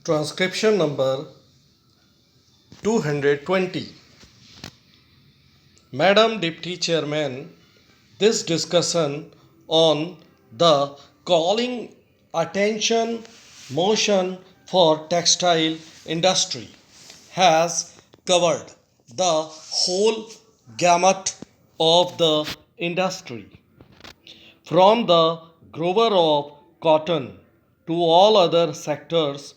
Transcription number 220. Madam Deputy Chairman, this discussion on the calling attention motion for textile industry has covered the whole gamut of the industry, from the grower of cotton to all other sectors.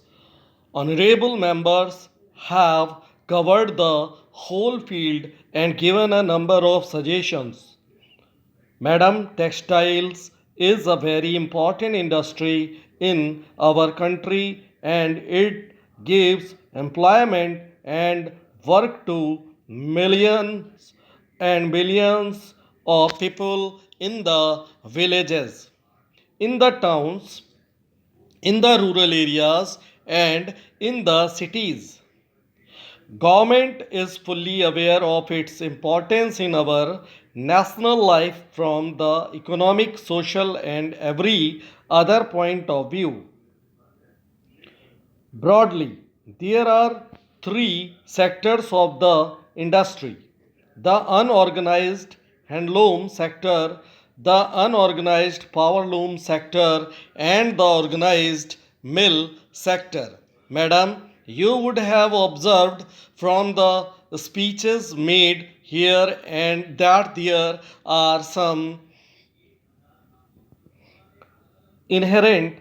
Honorable members have covered the whole field and given a number of suggestions. Madam, textiles is a very important industry in our country and it gives employment and work to millions and millions of people in the villages, in the towns, in the rural areas, and in the cities. Government is fully aware of its importance in our national life from the economic, social, and every other point of view. Broadly, there are three sectors of the industry: the unorganized handloom sector, the unorganized powerloom sector, and the organized mill sector. Madam, you would have observed from the speeches made here and that there are some inherent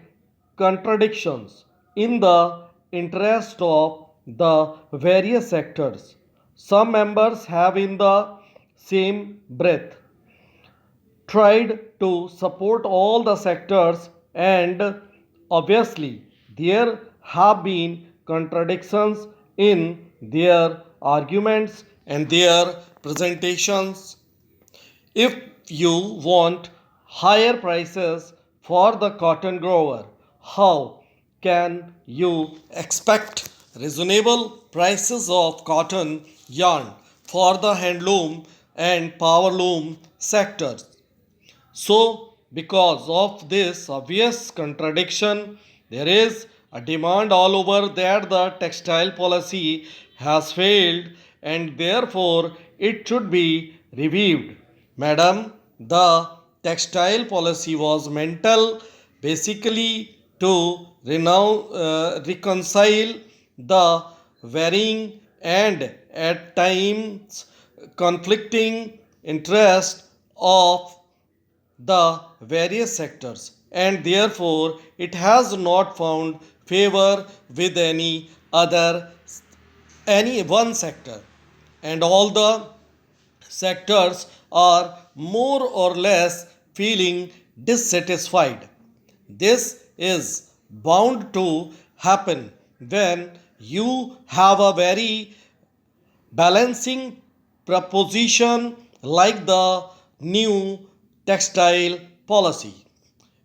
contradictions in the interest of the various sectors. Some members have, in the same breath, tried to support all the sectors, and obviously, there have been contradictions in their arguments and their presentations. If you want higher prices for the cotton grower, how can you expect reasonable prices of cotton yarn for the handloom and powerloom sectors? So, because of this obvious contradiction, there is a demand all over that the textile policy has failed and therefore it should be reviewed. Madam, the textile policy was mental basically to reconcile the varying and at times conflicting interests of the various sectors, and therefore it has not found favor with any one sector, and all the sectors are more or less feeling dissatisfied. This is bound to happen when you have a very balancing proposition like the new textile policy,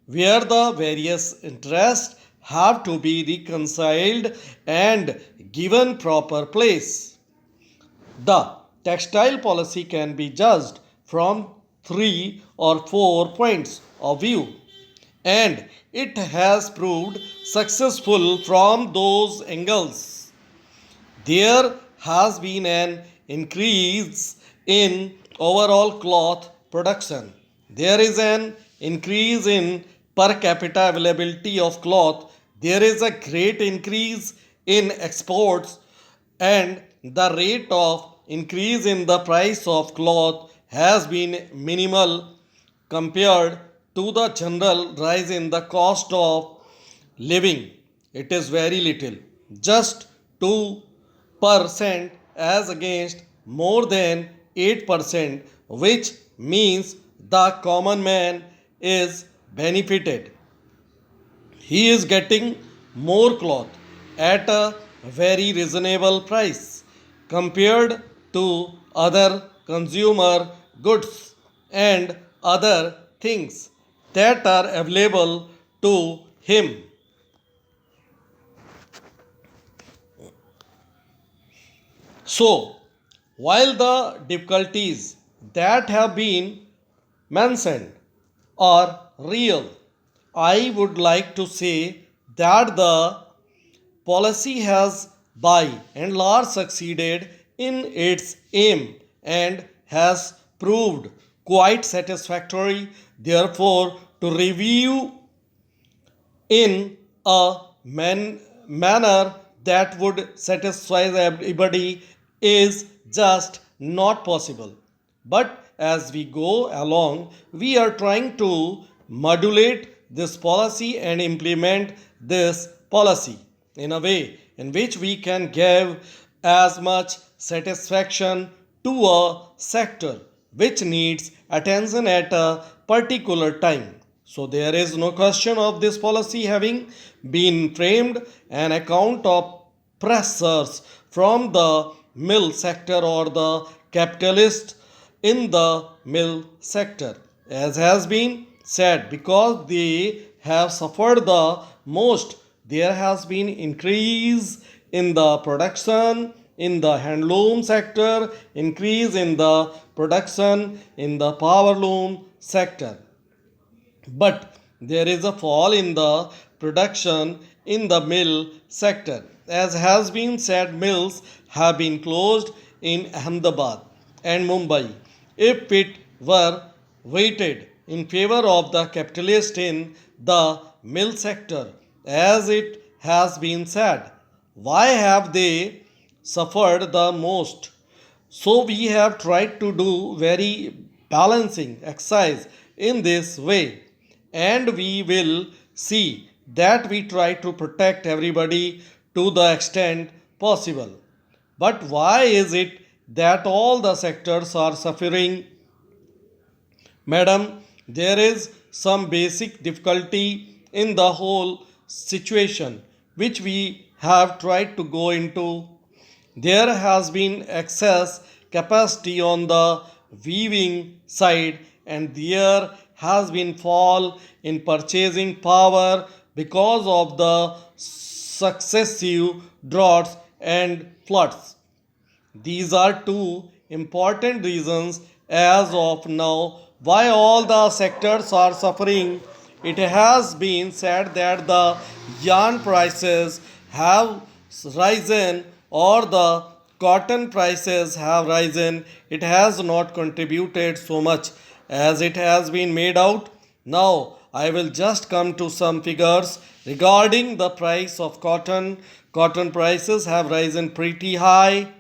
where the various interests have to be reconciled and given proper place. The textile policy can be judged from three or four points of view, and it has proved successful from those angles. There has been an increase in overall cloth production. There is an increase in per capita availability of cloth. There is a great increase in exports, and the rate of increase in the price of cloth has been minimal compared to the general rise in the cost of living. It is very little, just 2% as against more than 8%, which means the common man is benefited. He is getting more cloth at a very reasonable price compared to other consumer goods and other things that are available to him. So, while the difficulties that have been mentioned are real, I would like to say that the policy has by and large succeeded in its aim and has proved quite satisfactory. Therefore, to review in a manner that would satisfy everybody is just not possible. But as we go along, we are trying to modulate this policy and implement this policy in a way in which we can give as much satisfaction to a sector which needs attention at a particular time. So there is no question of this policy having been framed an account of pressures from the mill sector or the capitalist in the mill sector. As has been said, because they have suffered the most, there has been increase in the production in the handloom sector, increase in the production in the powerloom sector. But there is a fall in the production in the mill sector. As has been said, mills have been closed in Ahmedabad and Mumbai. If it were weighted in favor of the capitalist in the mill sector, as it has been said, why have they suffered the most? So we have tried to do very balancing exercise in this way, and we will see that we try to protect everybody to the extent possible. But why is it that all the sectors are suffering? Madam, there is some basic difficulty in the whole situation which we have tried to go into. There has been excess capacity on the weaving side, and there has been fall in purchasing power because of the successive droughts and floods. These are two important reasons as of now why all the sectors are suffering. It has been said that the yarn prices have risen or the cotton prices have risen. It has not contributed so much as it has been made out. Now, I will just come to some figures regarding the price of cotton. Cotton prices have risen pretty high,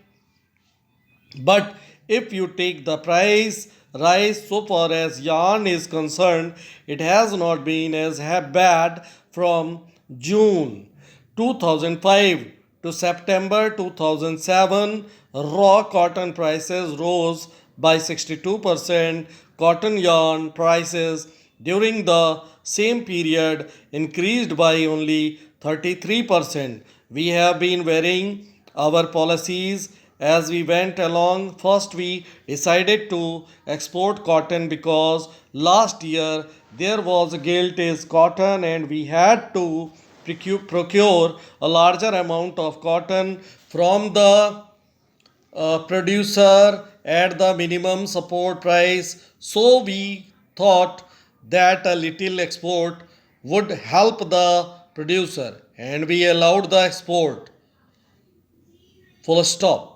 but if you take the price rise so far as yarn is concerned, it has not been as bad from June 2005 to September 2007. Raw cotton prices rose by 62%. Cotton yarn prices during the same period increased by only 33%. We have been varying our policies as we went along. First, we decided to export cotton because last year there was giltage cotton and we had to procure a larger amount of cotton from the producer at the minimum support price. So we thought that a little export would help the producer and we allowed the export. Full stop.